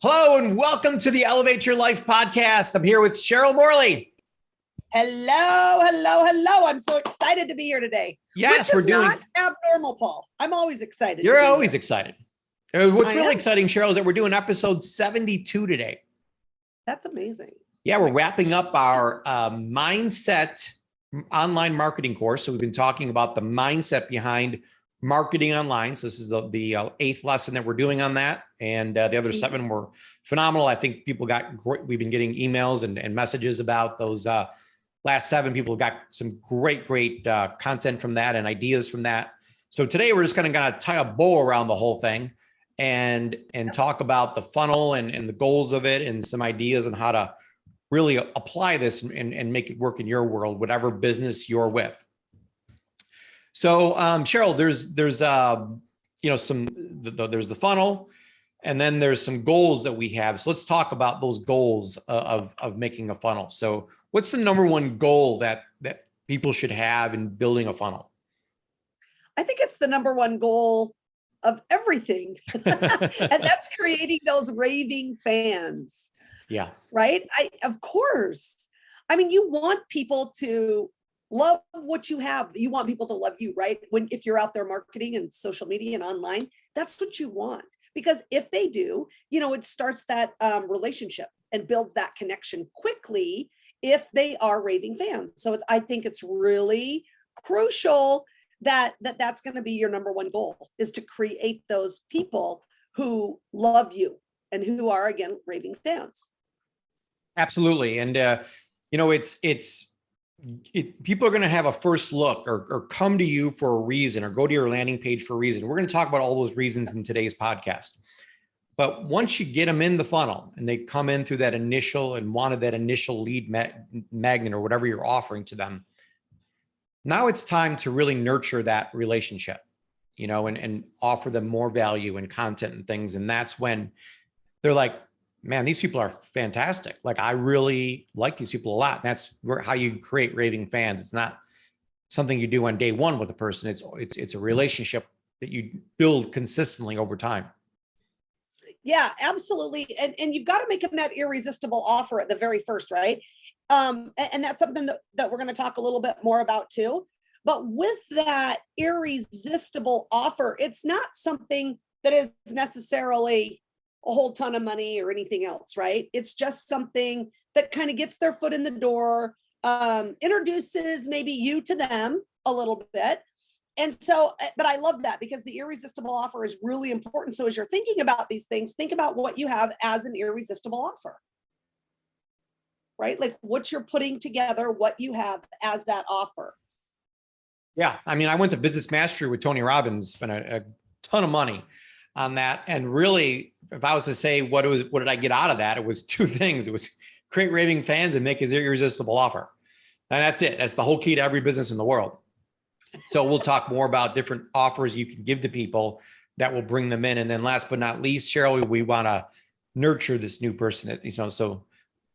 Hello and welcome to the Elevate Your Life podcast. I'm here with Cheryl Morley. Hello. I'm so excited to be here today. Yes, Which is not abnormal, Paul. I'm always excited. You're always here. excited. What's really exciting, Cheryl, is that we're doing episode 72 today. That's amazing. Yeah, we're wrapping up our mindset online marketing course. So we've been talking about the mindset behind marketing online. So this is the eighth lesson that we're doing on that. And the other seven were phenomenal. I think people got great. We've been getting emails and messages about those last seven. People got some great content from that and ideas from that. So today we're just going to tie a bow around the whole thing and talk about the funnel and the goals of it and some ideas on how to really apply this and make it work in your world, whatever business you're with. So Cheryl, there's there's the funnel, and then there's some goals that we have. So let's talk about those goals of making a funnel. So what's the number one goal that people should have in building a funnel? I think it's the number one goal of everything, and that's creating those raving fans. Yeah. Right. Of course. I mean, you want people to love what you have. You want people to love you, right? If you're out there marketing and social media and online, that's what you want. Because if they do, it starts that relationship and builds that connection quickly if they are raving fans. So I think it's really crucial that's going to be your number one goal, is to create those people who love you and who are, again, raving fans. Absolutely. And, people are going to have a first look or come to you for a reason or go to your landing page for a reason. We're going to talk about all those reasons in today's podcast. But once you get them in the funnel and they come in through that initial and wanted that initial lead magnet or whatever you're offering to them, now it's time to really nurture that relationship, and offer them more value and content and things. And that's when they're like, man, these people are fantastic. Like, I really like these people a lot. That's how you create raving fans. It's not something you do on day one with a person. It's a relationship that you build consistently over time. Yeah, absolutely. And you've got to make them that irresistible offer at the very first, right? And that's something that we're going to talk a little bit more about too. But with that irresistible offer, it's not something that is necessarily a whole ton of money or anything else, right? It's just something that kind of gets their foot in the door, introduces maybe you to them a little bit. And so, but I love that because the irresistible offer is really important. So as you're thinking about these things, think about what you have as an irresistible offer, right? Like what you're putting together, what you have as that offer. Yeah. I mean, I went to Business Mastery with Tony Robbins, spent a ton of money on that. And really, if I was to say what did I get out of that? It was two things. It was create raving fans and make his irresistible offer. And that's it. That's the whole key to every business in the world. So we'll talk more about different offers you can give to people that will bring them in. And then last but not least, Cheryl, we want to nurture this new person. So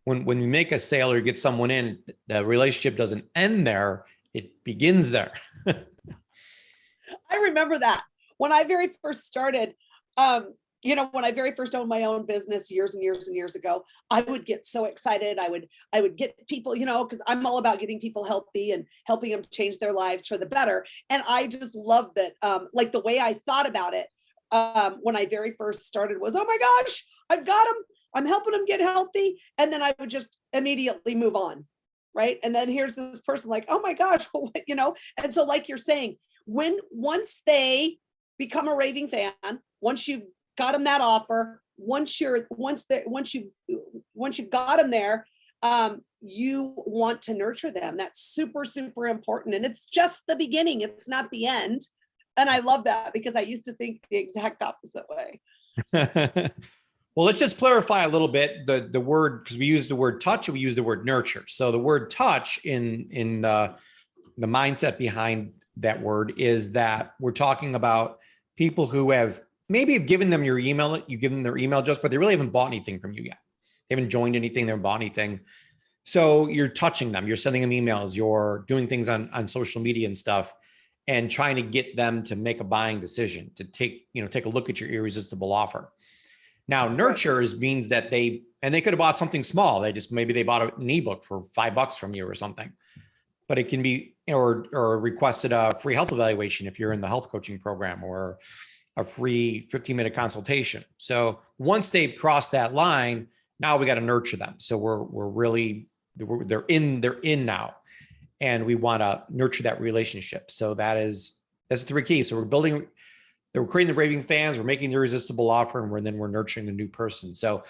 when we make a sale or get someone in, the relationship doesn't end there. It begins there. I remember that when I very first started, when I very first owned my own business years and years ago, I would get so excited. I would get people, because I'm all about getting people healthy and helping them change their lives for the better. And I just loved that. Like the way I thought about it when I very first started was, oh my gosh, I've got them. I'm helping them get healthy. And then I would just immediately move on. Right. And then here's this person like, oh my gosh, and so like you're saying, once they become a raving fan, once you've got them that offer, once you've got them there, you want to nurture them. That's super, super important. And it's just the beginning. It's not the end. And I love that because I used to think the exact opposite way. Well, let's just clarify a little bit the word, because we use the word touch and we use the word nurture. So the word touch in the mindset behind that word is that we're talking about people who have given them your email, you give them their email address, but they really haven't bought anything from you yet. They haven't joined anything, they haven't bought anything. So you're touching them, you're sending them emails, you're doing things on social media and stuff, and trying to get them to make a buying decision, to take a look at your irresistible offer. Now, nurturers means that they could have bought something small. Maybe they bought an ebook for $5 from you or something, but it can be, or requested a free health evaluation if you're in the health coaching program, or a free 15-minute consultation. So once they've crossed that line, now we got to nurture them. So they're in now, and we want to nurture that relationship. So that's the 3 keys. So we're creating the raving fans, we're making the irresistible offer, and then we're nurturing the new person. So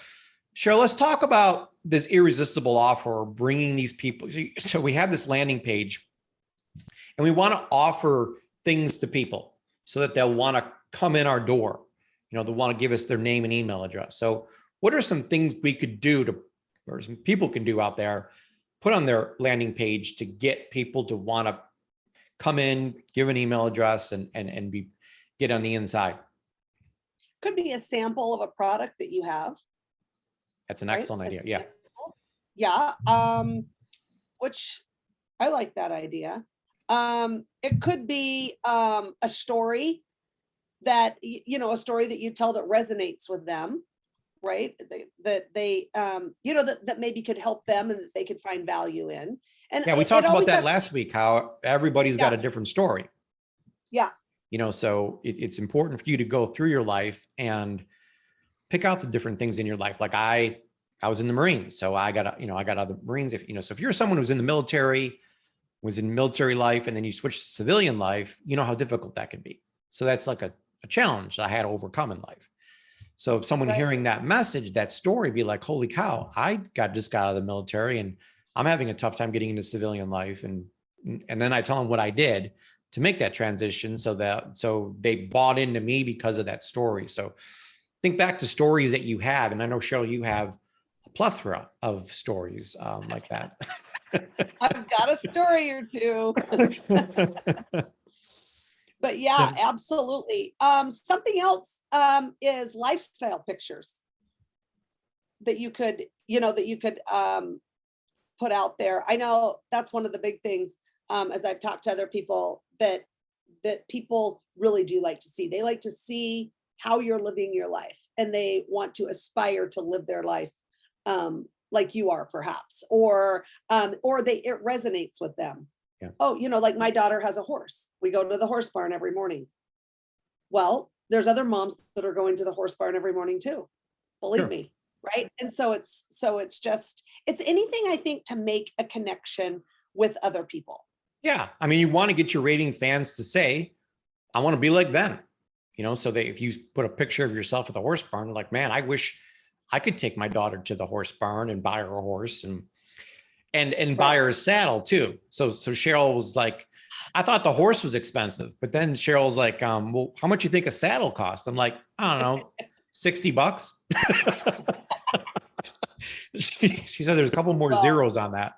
Cheryl, let's talk about this irresistible offer, bringing these people. So we have this landing page, and we want to offer things to people so that they'll want to come in our door. They'll want to give us their name and email address. So what are some things we could do or some people can do out there, put on their landing page to get people to want to come in, give an email address, and get on the inside? Could be a sample of a product that you have. That's an excellent idea. Yeah. Yeah. Which I like that idea. It could be a story that, a story that you tell that resonates with them, right? That maybe could help them and that they could find value in. And yeah, we talked about that last week, how everybody's got a different story. Yeah. So it's important for you to go through your life and pick out the different things in your life. Like I was in the Marines, so I got other Marines. So if you're someone who's in the military, was in military life, and then you switch to civilian life, you know how difficult that can be. So that's like a challenge that I had to overcome in life. So if someone hearing that message, that story, be like, holy cow, I just got out of the military and I'm having a tough time getting into civilian life. And then I tell them what I did to make that transition, so they bought into me because of that story. So think back to stories that you have. And I know, Cheryl, you have a plethora of stories like that. I've got a story or two. But yeah, absolutely. Something else is lifestyle pictures that you could put out there. I know that's one of the big things, as I've talked to other people, that people really do like to see. They like to see how you're living your life, and they want to aspire to live their life like you are, perhaps, or it resonates with them. Yeah. Oh, like my daughter has a horse. We go to the horse barn every morning. Well, there's other moms that are going to the horse barn every morning too. Believe me, right? And so it's anything, I think, to make a connection with other people. Yeah. I mean, you want to get your raving fans to say, I want to be like them. So if you put a picture of yourself at the horse barn, you're like, man, I wish I could take my daughter to the horse barn and buy her a horse and buy her a saddle too. So Cheryl was like, I thought the horse was expensive, but then Cheryl's like, well, how much you think a saddle cost? I'm like, I don't know, $60. She said there's a couple more zeros on that.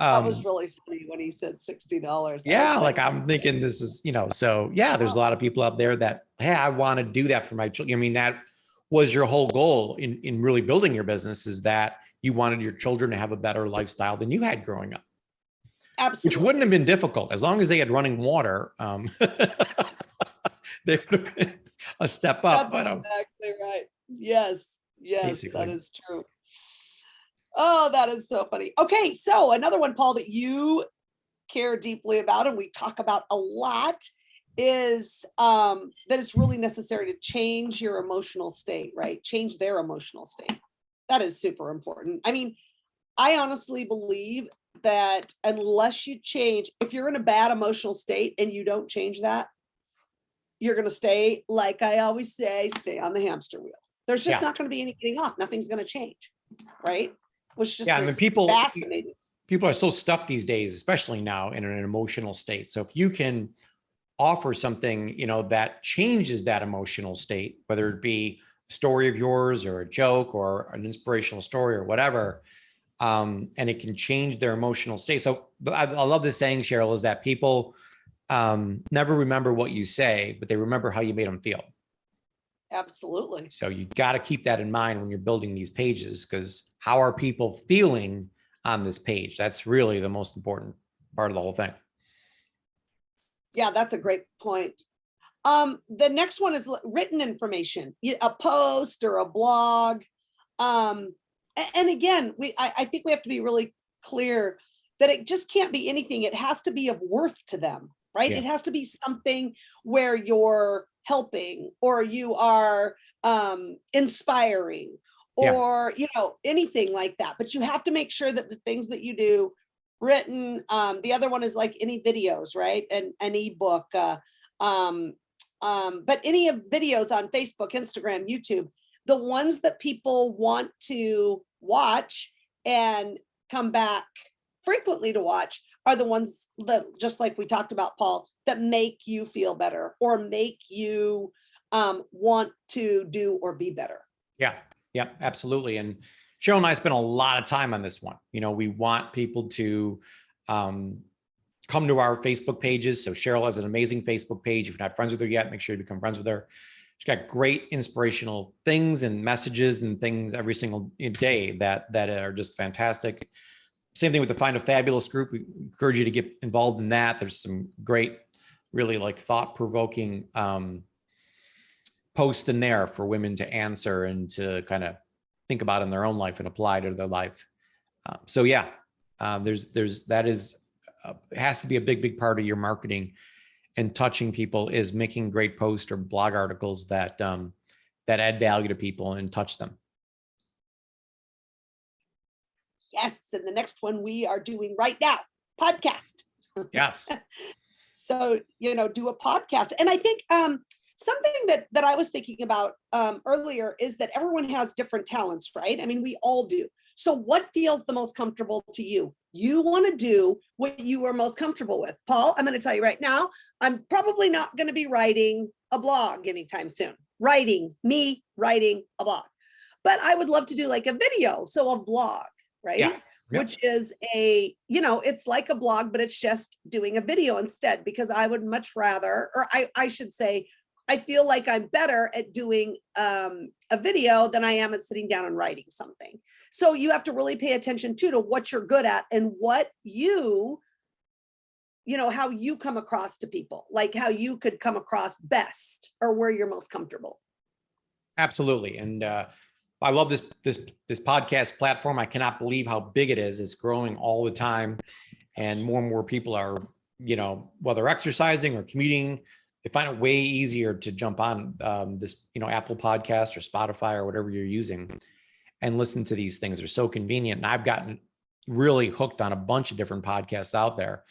That was really funny when he said $60. Yeah, like I'm thinking this is, so yeah, there's a lot of people out there that, hey, I want to do that for my children. I mean, that was your whole goal in really building your business, is that you wanted your children to have a better lifestyle than you had growing up. Absolutely. Which wouldn't have been difficult as long as they had running water. They would have been a step up. That's exactly right. Yes, Basically. that is true. Oh, that is so funny. Okay, so another one, Paul, that you care deeply about and we talk about a lot is that it's really necessary to change your emotional state, right? Change their emotional state. That is super important. I mean, I honestly believe that unless you change, if you're in a bad emotional state and you don't change that, you're going to stay, like I always say, stay on the hamster wheel. There's just not going to be any getting off. Nothing's going to change, right? Which just is fascinating. People are so stuck these days, especially now, in an emotional state. So if you can offer something, that changes that emotional state, whether it be a story of yours or a joke or an inspirational story or whatever, and it can change their emotional state. So I love this saying, Cheryl, is that people never remember what you say, but they remember how you made them feel. Absolutely. So you got to keep that in mind when you're building these pages, because how are people feeling on this page? That's really the most important part of the whole thing. Yeah, that's a great point. The next one is written information, a post or a blog. And again, I think we have to be really clear that it just can't be anything. It has to be of worth to them, right? Yeah. It has to be something where you're helping or you are inspiring or, anything like that. But you have to make sure that the things that you do written, the other one is like any videos, right? And an ebook, but any of videos on Facebook, Instagram, YouTube, the ones that people want to watch and come back frequently to watch are the ones that, just like we talked about, Paul, that make you feel better or make you want to do or be better. Yeah, absolutely. And Cheryl and I spent a lot of time on this one. We want people to come to our Facebook pages. So Cheryl has an amazing Facebook page. If you're not friends with her yet, make sure you become friends with her. She's got great inspirational things and messages and things every single day that are just fantastic. Same thing with the Find a Fabulous group. We encourage you to get involved in that. There's some great, really like thought-provoking posts in there for women to answer and to kind of think about in their own life and apply to their life. It has to be a big part of your marketing and touching people is making great posts or blog articles that add value to people and touch them. Yes. And the next one we are doing right now, podcast. Yes. So, do a podcast. And I think something that I was thinking about earlier is that everyone has different talents, right? I mean, we all do. So what feels the most comfortable to you? You want to do what you are most comfortable with. Paul, I'm going to tell you right now, I'm probably not going to be writing a blog anytime soon. Writing a blog. But I would love to do like a video. So a vlog, right? Yeah. Which is it's like a blog, but it's just doing a video instead, because I would much rather, or I should say, I feel like I'm better at doing a video than I am at sitting down and writing something. So you have to really pay attention to what you're good at and what how you come across to people, like how you could come across best or where you're most comfortable. Absolutely. And I love this podcast platform. I cannot believe how big it is. It's growing all the time. And more people are, whether exercising or commuting, they find it way easier to jump on this, Apple Podcast or Spotify or whatever you're using and listen to these things. They're so convenient. And I've gotten really hooked on a bunch of different podcasts out there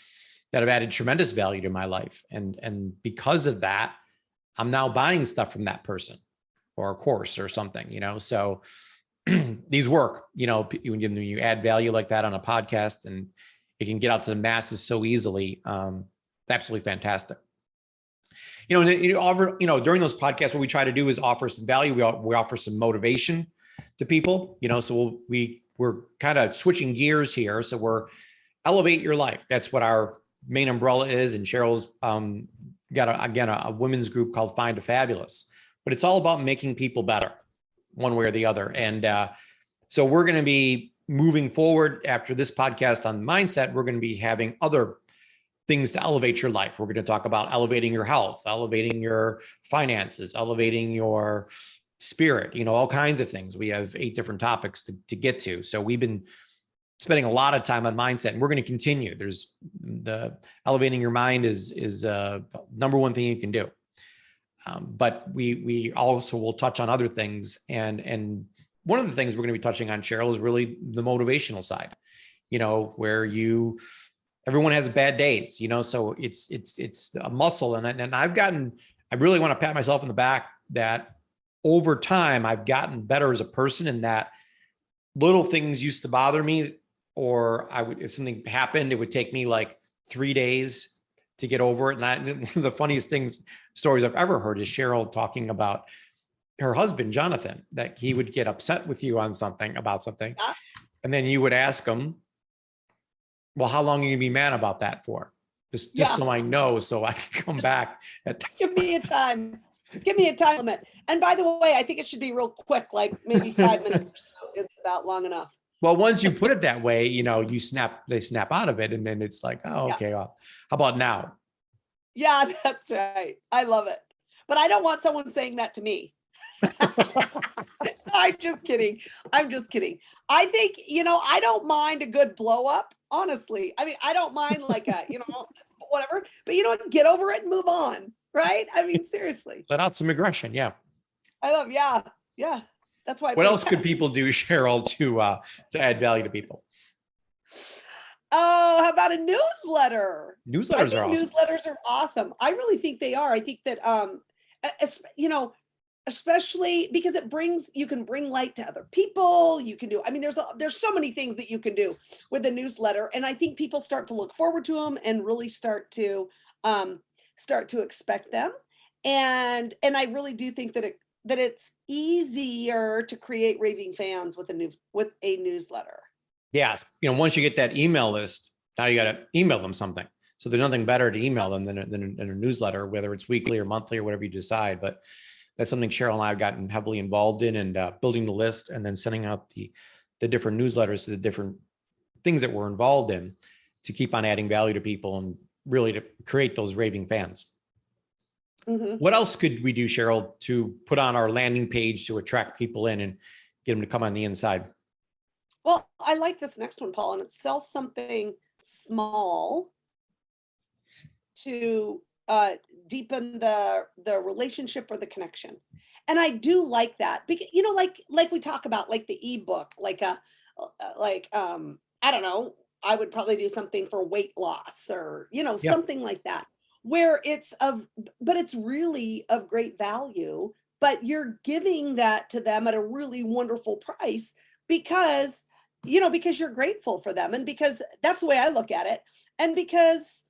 that have added tremendous value to my life. And because of that, I'm now buying stuff from that person or a course or something, so these work, when you add value like that on a podcast and it can get out to the masses so easily. It's absolutely fantastic. During those podcasts, what we try to do is offer some value. We offer some motivation to people, so we're kind of switching gears here. So we're elevate your life. That's what our main umbrella is. And Cheryl's got a women's group called Find a Fabulous, but it's all about making people better one way or the other. And so we're going to be moving forward after this podcast on mindset. We're going to be having other things to elevate your life. We're going to talk about elevating your health, elevating your finances, elevating your spirit, all kinds of things. We have 8 different topics to get to. So we've been spending a lot of time on mindset, and we're going to continue. There's the elevating your mind is number one thing you can do. But we also will touch on other things. And one of the things we're going to be touching on, Cheryl, is really the motivational side, where everyone has bad days, so it's a muscle. And I really want to pat myself in the back that over time, I've gotten better as a person, in that little things used to bother me, or if something happened, it would take me like 3 days to get over it. And one of the funniest stories I've ever heard is Cheryl talking about her husband, Jonathan, that he would get upset with you on something. And then you would ask him, well, how long are you gonna be mad about that for? Just so I know, so I can come back. Give me a time limit. And by the way, I think it should be real quick, like maybe 5 minutes or so is about long enough. Well, once you put it that way, they snap out of it, and then it's like, oh, okay, well, how about now? Yeah, that's right. I love it. but I don't want someone saying that to me. I'm just kidding. I'm just kidding. I think, I don't mind a good blow up, honestly. I mean, I don't mind like a, whatever, but get over it and move on. Right. I mean, seriously. Let out some aggression. Yeah. Yeah. Yeah. That's why. What else could people do, Cheryl, to add value to people? Oh, how about a newsletter? Newsletters are awesome. Newsletters are awesome. I really think they are. I think that, especially because you can bring light to other people. You can do, I mean, there's so many things that you can do with a newsletter. And I think people start to look forward to them and really start to expect them. And I really do think that it's easier to create raving fans with a newsletter. Yes. Once you get that email list, now you got to email them something. So there's nothing better to email them than a newsletter, whether it's weekly or monthly or whatever you decide. But that's something Cheryl and I have gotten heavily involved in, and building the list and then sending out the different newsletters to the different things that we're involved in to keep on adding value to people and really to create those raving fans. Mm-hmm. What else could we do, Cheryl, to put on our landing page to attract people in and get them to come on the inside? Well, I like this next one, Paul, and it's sell something small to deepen the relationship or the connection. And I do like that because, like we talk about, like the ebook, I don't know, I would probably do something for weight loss or, something like that, where but it's really of great value, but you're giving that to them at a really wonderful price because you're grateful for them. And because that's the way I look at it. And because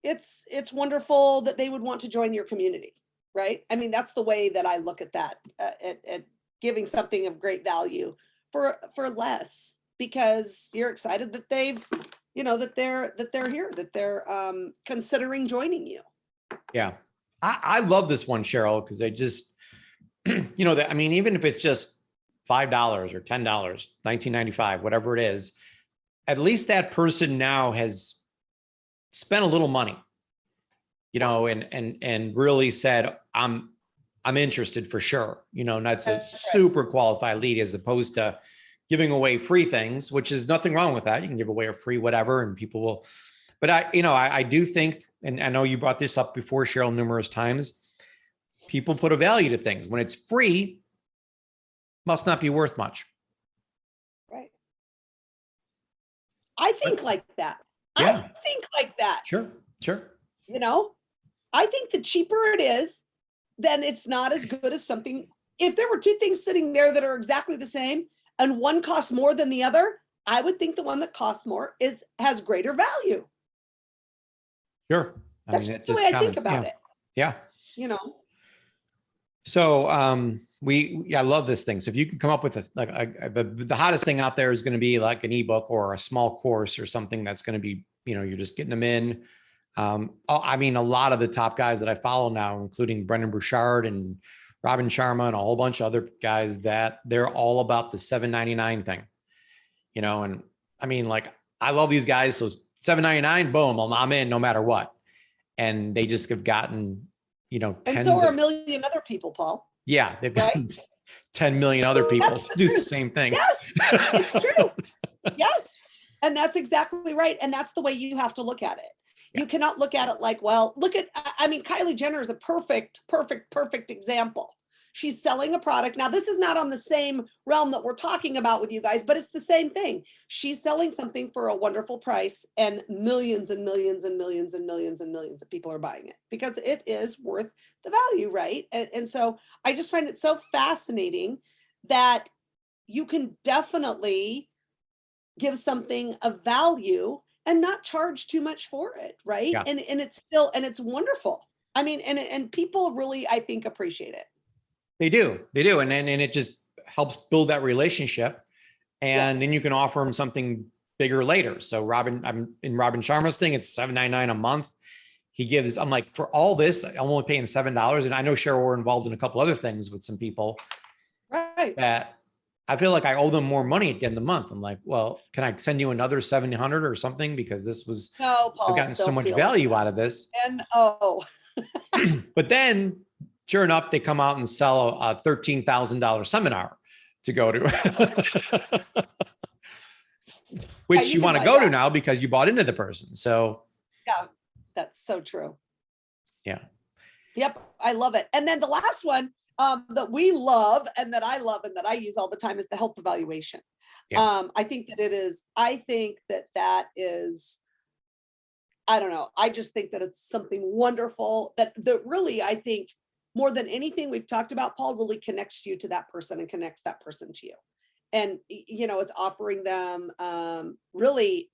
it's wonderful that they would want to join your community, right? I mean, that's the way that I look at that, at giving something of great value for less, because you're excited that they've, that they're here, that they're considering joining you. Yeah. I love this one, Cheryl, because they just, that, I mean, even if it's just $5 or $10, $19.95, whatever it is, at least that person now has spent a little money, and really said, I'm interested for sure. That's a super qualified lead, as opposed to giving away free things, which is nothing wrong with that. You can give away a free whatever and people will, but I do think, and I know you brought this up before, Cheryl, numerous times, people put a value to things. When it's free, must not be worth much. Right. I think like that. Yeah. I think like that. Sure. I think the cheaper it is, then it's not as good as something. If there were two things sitting there that are exactly the same and one costs more than the other, I would think the one that costs more has greater value. Sure. That's the way I think about it. Yeah. So I love this thing. So if you can come up with the hottest thing out there is going to be like an ebook or a small course or something that's going to be, you're just getting them in. I mean, a lot of the top guys that I follow now, including Brendan Burchard and Robin Sharma and a whole bunch of other guys, that they're all about the $7.99 thing, and I mean, like, I love these guys. So $7.99, boom, I'm in no matter what. And they just have gotten, and so are a million other people, Paul. Yeah. They've got 10 million other people do the same thing. Yes, it's true. Yes. And that's exactly right. And that's the way you have to look at it. You cannot look at it like, well, Kylie Jenner is a perfect example. She's selling a product. Now, this is not on the same realm that we're talking about with you guys, but it's the same thing. She's selling something for a wonderful price, and millions and millions and millions and millions and millions of people are buying it because it is worth the value, right? And so I just find it so fascinating that you can definitely give something of value and not charge too much for it, right? Yeah. And it's it's wonderful. I mean, and people really, I think, appreciate it. They do. And it just helps build that relationship. And then you can offer them something bigger later. So I'm in Robin Sharma's thing, it's $7.99 a month. I'm like, for all this, I'm only paying $7. And I know, Cheryl, we're involved in a couple other things with some people. Right. That I feel like I owe them more money at the end of the month. I'm like, well, can I send you another $700 or something? Because no, Paul, I've gotten so much value out of this. And but then Sure enough, they come out and sell a $13,000 seminar to go to, which you want to go to now because you bought into the person. So yeah, that's so true. Yeah. Yep. I love it. And then the last one that we love and that I love and that I use all the time is the health evaluation. Yeah. I think that is, I don't know. I just think that it's something wonderful that really, I think more than anything we've talked about, Paul, really connects you to that person and connects that person to you. And, it's offering them really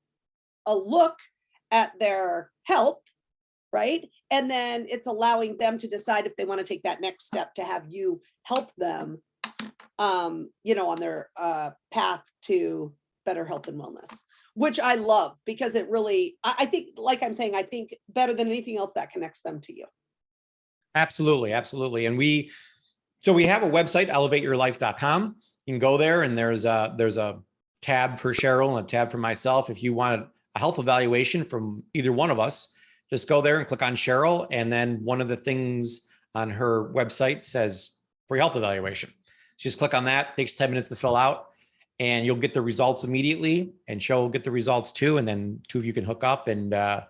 a look at their health, right? And then it's allowing them to decide if they want to take that next step to have you help them, on their path to better health and wellness, which I love because it really, I think, like I'm saying, I think better than anything else that connects them to you. Absolutely. Absolutely. And we have a website, elevateyourlife.com. You can go there and there's a tab for Cheryl and a tab for myself. If you want a health evaluation from either one of us, just go there and click on Cheryl. And then one of the things on her website says free health evaluation. Just click on that, takes 10 minutes to fill out and you'll get the results immediately and Cheryl will get the results too. And then two of you can hook up and go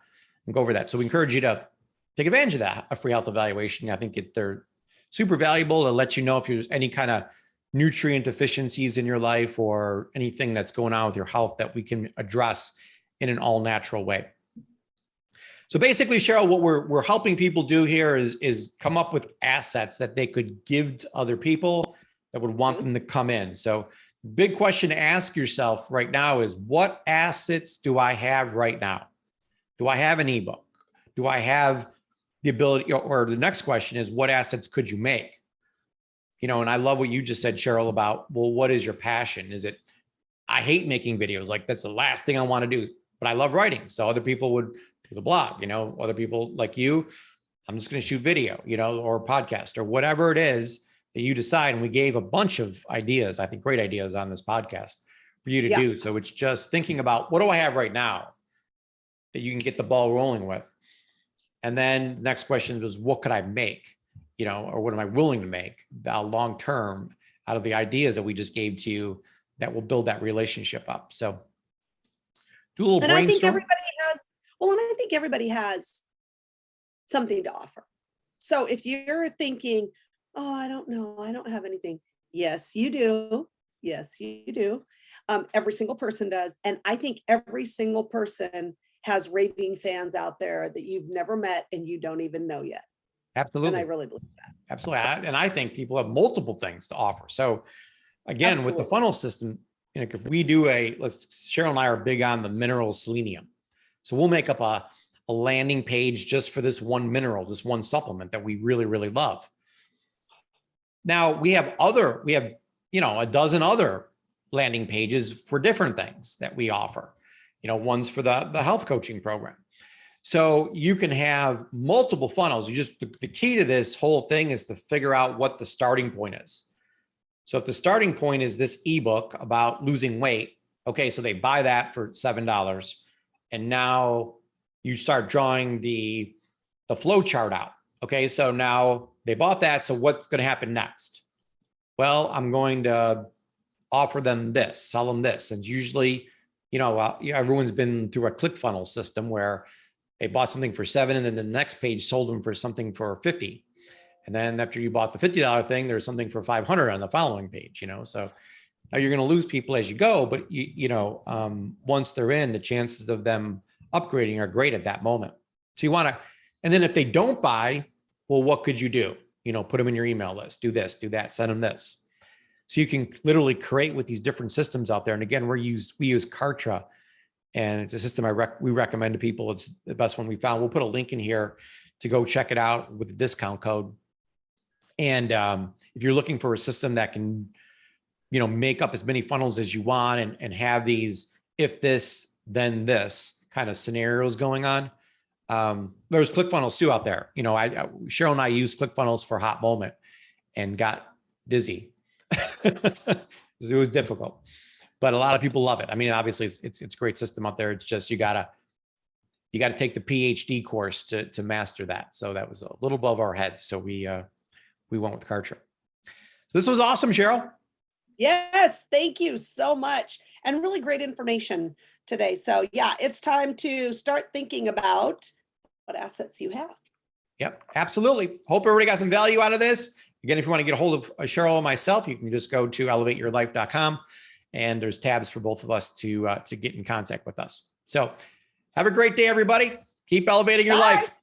over that. So we encourage you to take advantage of that, a free health evaluation. I think they're super valuable to let you know if there's any kind of nutrient deficiencies in your life or anything that's going on with your health that we can address in an all natural way. So basically, Cheryl, what we're helping people do here is come up with assets that they could give to other people that would want them to come in. So the big question to ask yourself right now is, what assets do I have right now? Do I have an ebook? Do I have the ability, or the next question is, what assets could you make? And I love what you just said, Cheryl, about, well, what is your passion? Is it, I hate making videos. Like that's the last thing I want to do, but I love writing. So other people would do the blog, other people like you, I'm just going to shoot video, or podcast or whatever it is that you decide. And we gave a bunch of ideas, I think great ideas on this podcast for you to do. So it's just thinking about, what do I have right now that you can get the ball rolling with? And then the next question was, what could I make, or what am I willing to make long-term out of the ideas that we just gave to you that will build that relationship up. So do a little brainstorm. I think everybody has something to offer. So if you're thinking, oh, I don't know, I don't have anything. Yes, you do. Yes, you do. Every single person does. And I think every single person has raving fans out there that you've never met and you don't even know yet. Absolutely. And I really believe that. Absolutely. And I think people have multiple things to offer. So again, with the funnel system, if we do Cheryl and I are big on the mineral selenium. So we'll make up a landing page just for this one mineral, this one supplement that we really, really love. Now we have a dozen other landing pages for different things that we offer. One's for the health coaching program. So you can have multiple funnels. The key to this whole thing is to figure out what the starting point is. So if the starting point is this ebook about losing weight, okay, so they buy that for $7. And now you start drawing the flow chart out. Okay, so now they bought that. So what's going to happen next? Well, I'm going to offer them this, sell them this. And usually, everyone's been through a ClickFunnels system where they bought something for $7 and then the next page sold them for something for $50. And then after you bought the $50 thing, there's something for $500 on the following page, so now you're going to lose people as you go, but once they're in, the chances of them upgrading are great at that moment. So you want to, and then if they don't buy, well, what could you do? Put them in your email list, do this, do that, send them this. So you can literally create with these different systems out there. And again, we use Kartra, and it's a system we recommend to people. It's the best one we found. We'll put a link in here to go check it out with the discount code. And if you're looking for a system that can, make up as many funnels as you want and have these, if this, then this kind of scenarios going on. There's ClickFunnels too out there. Cheryl and I used ClickFunnels for a hot moment and got dizzy. It was difficult, but a lot of people love it. I mean, obviously it's a great system out there. It's just, you gotta take the PhD course to master that. So that was a little above our heads. So we we went with the car trip. So this was awesome, Cheryl. Yes, thank you so much. And really great information today. So yeah, it's time to start thinking about what assets you have. Yep, absolutely. Hope everybody got some value out of this. Again, if you want to get a hold of Cheryl and myself, you can just go to elevateyourlife.com, and there's tabs for both of us to get in contact with us. So have a great day, everybody. Keep elevating your life.